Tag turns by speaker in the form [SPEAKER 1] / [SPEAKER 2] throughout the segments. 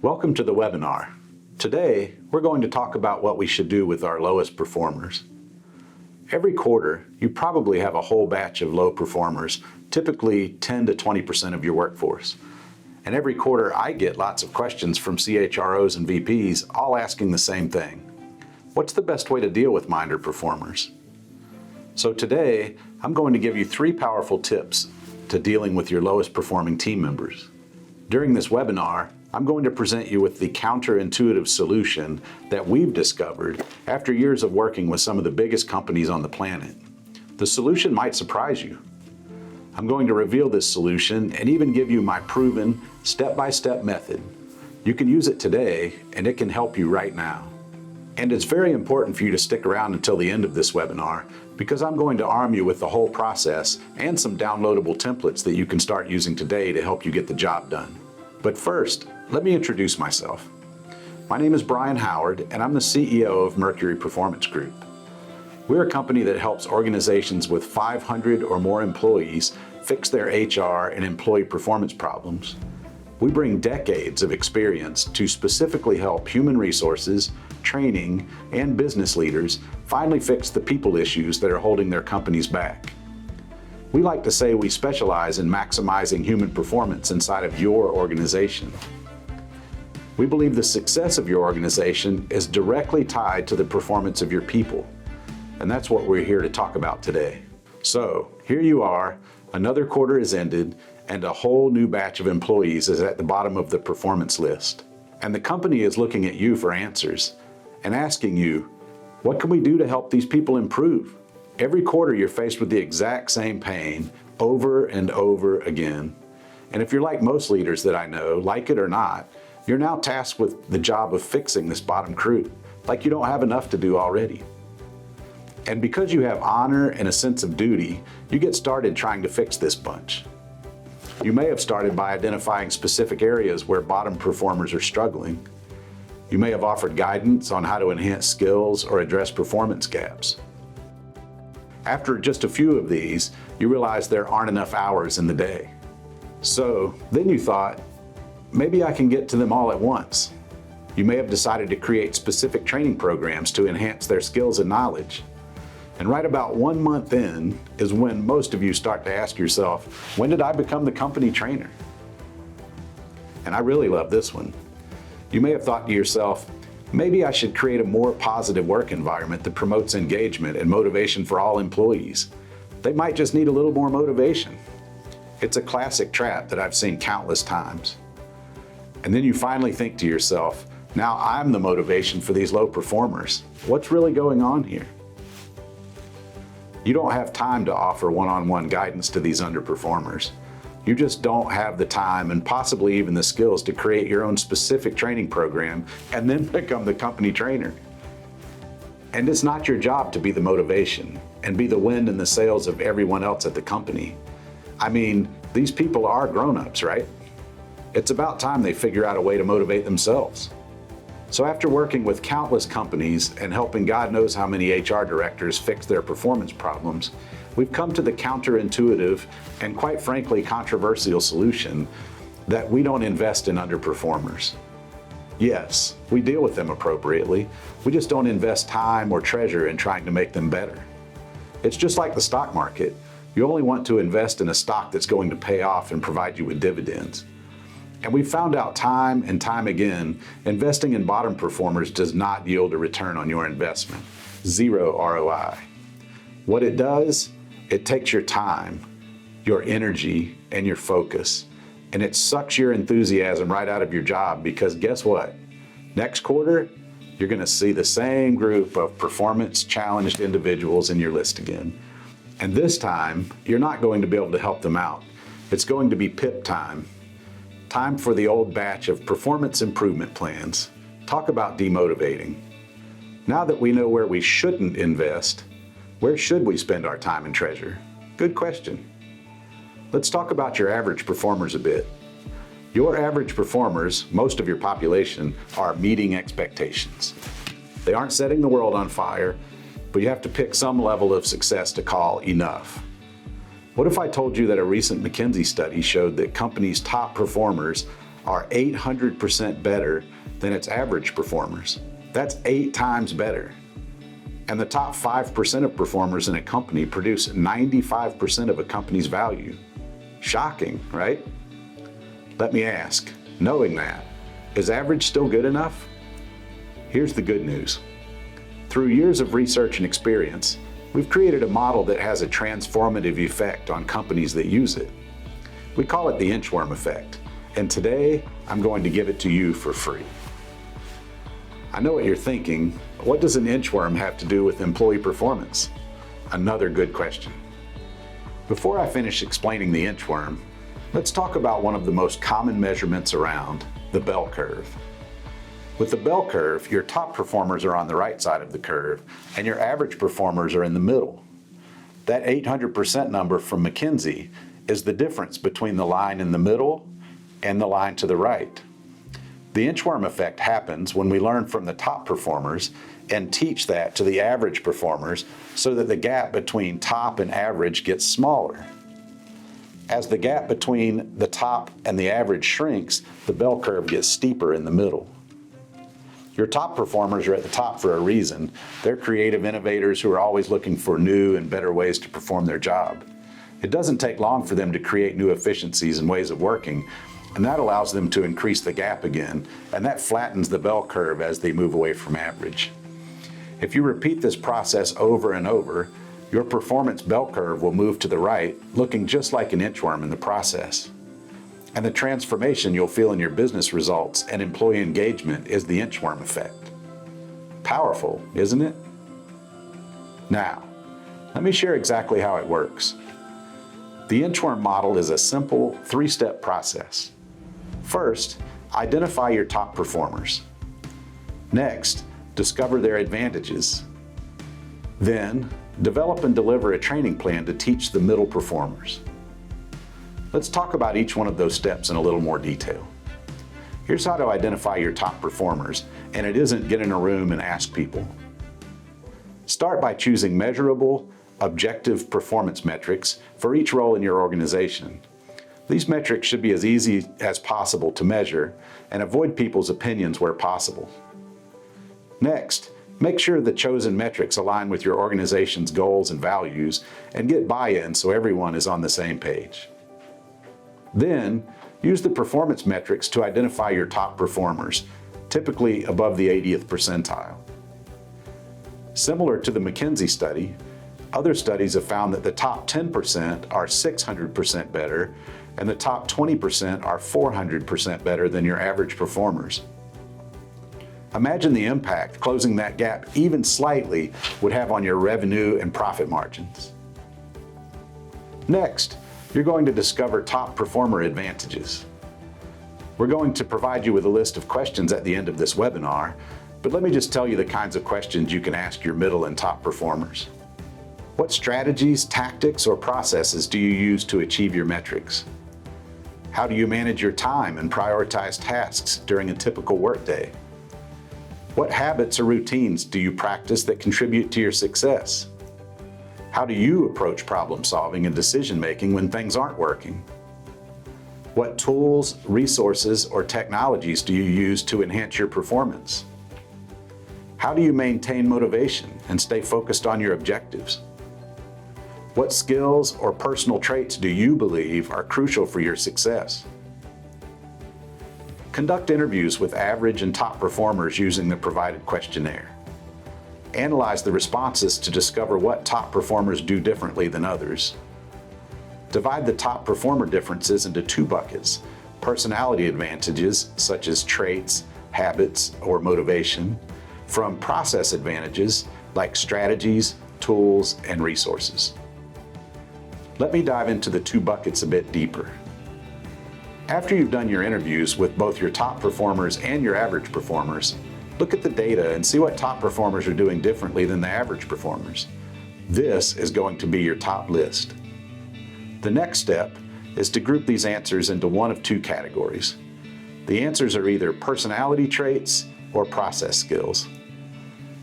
[SPEAKER 1] Welcome to the webinar. Today, we're going to talk about what we should do with our lowest performers. Every quarter, you probably have a whole batch of low performers, typically 10 to 20% of your workforce. And every quarter, I get lots of questions from CHROs and VPs, all asking the same thing. What's the best way to deal with my underperformers? So today, I'm going to give you 3 powerful tips to dealing with your lowest performing team members. During this webinar, I'm going to present you with the counterintuitive solution that we've discovered after years of working with some of the biggest companies on the planet. The solution might surprise you. I'm going to reveal this solution and even give you my proven step-by-step method. You can use it today and it can help you right now. And it's very important for you to stick around until the end of this webinar because I'm going to arm you with the whole process and some downloadable templates that you can start using today to help you get the job done. But first, let me introduce myself. My name is Brian Howard and I'm the CEO of Mercury Performance Group. We're a company that helps organizations with 500 or more employees fix their HR and employee performance problems. We bring decades of experience to specifically help human resources, training, and business leaders finally fix the people issues that are holding their companies back. We like to say we specialize in maximizing human performance inside of your organization. We believe the success of your organization is directly tied to the performance of your people. And that's what we're here to talk about today. So here you are, another quarter is ended, and a whole new batch of employees is at the bottom of the performance list. And the company is looking at you for answers and asking you, what can we do to help these people improve? Every quarter you're faced with the exact same pain over and over again. And if you're like most leaders that I know, like it or not, you're now tasked with the job of fixing this bottom crew, like you don't have enough to do already. And because you have honor and a sense of duty, you get started trying to fix this bunch. You may have started by identifying specific areas where bottom performers are struggling. You may have offered guidance on how to enhance skills or address performance gaps. After just a few of these, you realize there aren't enough hours in the day. So then you thought, maybe I can get to them all at once. You may have decided to create specific training programs to enhance their skills and knowledge. And right about 1 month in is when most of you start to ask yourself, when did I become the company trainer? And I really love this one. You may have thought to yourself, maybe I should create a more positive work environment that promotes engagement and motivation for all employees. They might just need a little more motivation. It's a classic trap that I've seen countless times. And then you finally think to yourself, now I'm the motivation for these low performers. What's really going on here? You don't have time to offer one-on-one guidance to these underperformers. You just don't have the time and possibly even the skills to create your own specific training program and then become the company trainer. And it's not your job to be the motivation and be the wind in the sails of everyone else at the company. I mean, these people are grown-ups, right? It's about time they figure out a way to motivate themselves. So after working with countless companies and helping God knows how many HR directors fix their performance problems, we've come to the counterintuitive and quite frankly controversial solution that we don't invest in underperformers. Yes, we deal with them appropriately. We just don't invest time or treasure in trying to make them better. It's just like the stock market. You only want to invest in a stock that's going to pay off and provide you with dividends. And we've found out time and time again, investing in bottom performers does not yield a return on your investment. 0 ROI. What it does, it takes your time, your energy, and your focus, and it sucks your enthusiasm right out of your job because guess what? Next quarter, you're going to see the same group of performance-challenged individuals in your list again. And this time, you're not going to be able to help them out. It's going to be PIP time. Time for the old batch of performance improvement plans. Talk about demotivating. Now that we know where we shouldn't invest, where should we spend our time and treasure? Good question. Let's talk about your average performers a bit. Your average performers, most of your population, are meeting expectations. They aren't setting the world on fire, but you have to pick some level of success to call enough. What if I told you that a recent McKinsey study showed that companies' top performers are 800% better than its average performers. That's 8 times better. And the top 5% of performers in a company produce 95% of a company's value. Shocking, right? Let me ask, knowing that, is average still good enough? Here's the good news. Through years of research and experience, we've created a model that has a transformative effect on companies that use it. We call it the inchworm effect, and today I'm going to give it to you for free. I know what you're thinking. What does an inchworm have to do with employee performance? Another good question. Before I finish explaining the inchworm, let's talk about one of the most common measurements around, the bell curve. With the bell curve, your top performers are on the right side of the curve, and your average performers are in the middle. That 800% number from McKinsey is the difference between the line in the middle and the line to the right. The inchworm effect happens when we learn from the top performers and teach that to the average performers so that the gap between top and average gets smaller. As the gap between the top and the average shrinks, the bell curve gets steeper in the middle. Your top performers are at the top for a reason. They're creative innovators who are always looking for new and better ways to perform their job. It doesn't take long for them to create new efficiencies and ways of working, and that allows them to increase the gap again, and that flattens the bell curve as they move away from average. If you repeat this process over and over, your performance bell curve will move to the right, looking just like an inchworm in the process. And the transformation you'll feel in your business results and employee engagement is the inchworm effect. Powerful, isn't it? Now, let me share exactly how it works. The inchworm model is a simple 3-step process. First, identify your top performers. Next, discover their advantages. Then, develop and deliver a training plan to teach the middle performers. Let's talk about each one of those steps in a little more detail. Here's how to identify your top performers, and it isn't get in a room and ask people. Start by choosing measurable, objective performance metrics for each role in your organization. These metrics should be as easy as possible to measure and avoid people's opinions where possible. Next, make sure the chosen metrics align with your organization's goals and values and get buy-in so everyone is on the same page. Then, use the performance metrics to identify your top performers, typically above the 80th percentile. Similar to the McKinsey study, other studies have found that the top 10% are 600% better and the top 20% are 400% better than your average performers. Imagine the impact closing that gap even slightly would have on your revenue and profit margins. Next, you're going to discover top performer advantages. We're going to provide you with a list of questions at the end of this webinar, but let me just tell you the kinds of questions you can ask your middle and top performers. What strategies, tactics, or processes do you use to achieve your metrics? How do you manage your time and prioritize tasks during a typical workday? What habits or routines do you practice that contribute to your success? How do you approach problem solving and decision making when things aren't working? What tools, resources, or technologies do you use to enhance your performance? How do you maintain motivation and stay focused on your objectives? What skills or personal traits do you believe are crucial for your success? Conduct interviews with average and top performers using the provided questionnaire. Analyze the responses to discover what top performers do differently than others. Divide the top performer differences into 2 buckets: personality advantages, such as traits, habits, or motivation, from process advantages, like strategies, tools, and resources. Let me dive into the 2 buckets a bit deeper. After you've done your interviews with both your top performers and your average performers, look at the data and see what top performers are doing differently than the average performers. This is going to be your top list. The next step is to group these answers into one of 2 categories. The answers are either personality traits or process skills.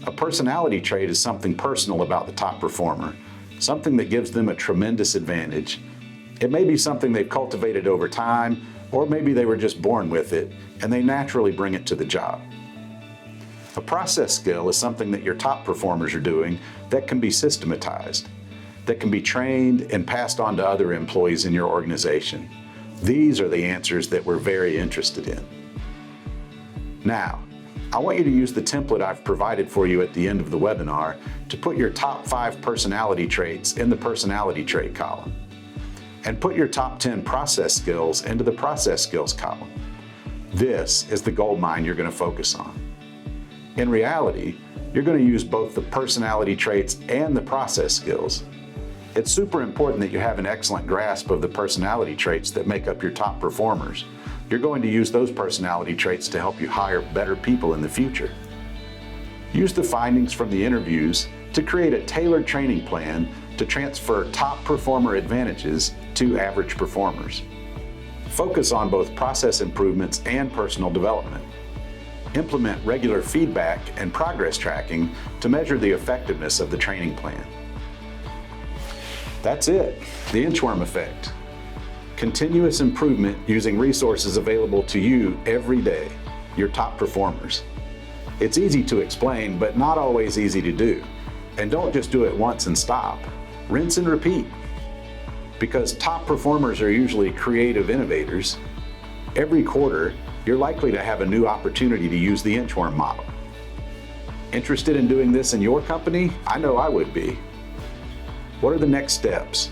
[SPEAKER 1] A personality trait is something personal about the top performer, something that gives them a tremendous advantage. It may be something they've cultivated over time, Or maybe they were just born with it and they naturally bring it to the job. A process skill is something that your top performers are doing that can be systematized, that can be trained and passed on to other employees in your organization. These are the answers that we're very interested in. Now, I want you to use the template I've provided for you at the end of the webinar to put your top 5 personality traits in the personality trait column, and put your top 10 process skills into the process skills column. This is the gold mine you're going to focus on. In reality, you're going to use both the personality traits and the process skills. It's super important that you have an excellent grasp of the personality traits that make up your top performers. You're going to use those personality traits to help you hire better people in the future. Use the findings from the interviews to create a tailored training plan to transfer top performer advantages to average performers. Focus on both process improvements and personal development. Implement regular feedback and progress tracking to measure the effectiveness of the training plan. That's it, the inchworm effect. Continuous improvement using resources available to you every day, your top performers. It's easy to explain, but not always easy to do. And don't just do it once and stop. Rinse and repeat. Because top performers are usually creative innovators, every quarter, you're likely to have a new opportunity to use the inchworm model. Interested in doing this in your company? I know I would be. What are the next steps?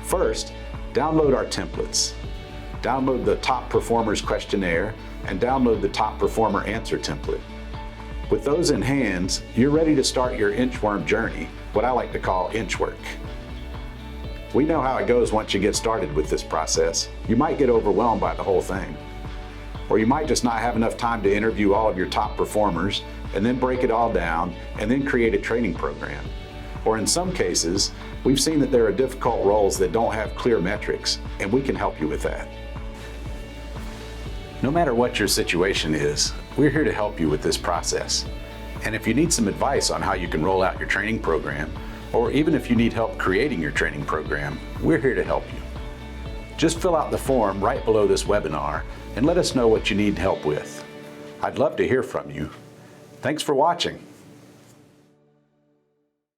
[SPEAKER 1] First, download our templates. Download the Top Performers Questionnaire and download the Top Performer Answer template. With those in hand, you're ready to start your inchworm journey, what I like to call inchwork. We know how it goes once you get started with this process. You might get overwhelmed by the whole thing. Or you might just not have enough time to interview all of your top performers and then break it all down and then create a training program. Or in some cases, we've seen that there are difficult roles that don't have clear metrics, and we can help you with that. No matter what your situation is, we're here to help you with this process. And if you need some advice on how you can roll out your training program, or even if you need help creating your training program, we're here to help you. Just fill out the form right below this webinar and let us know what you need help with. I'd love to hear from you. Thanks for watching.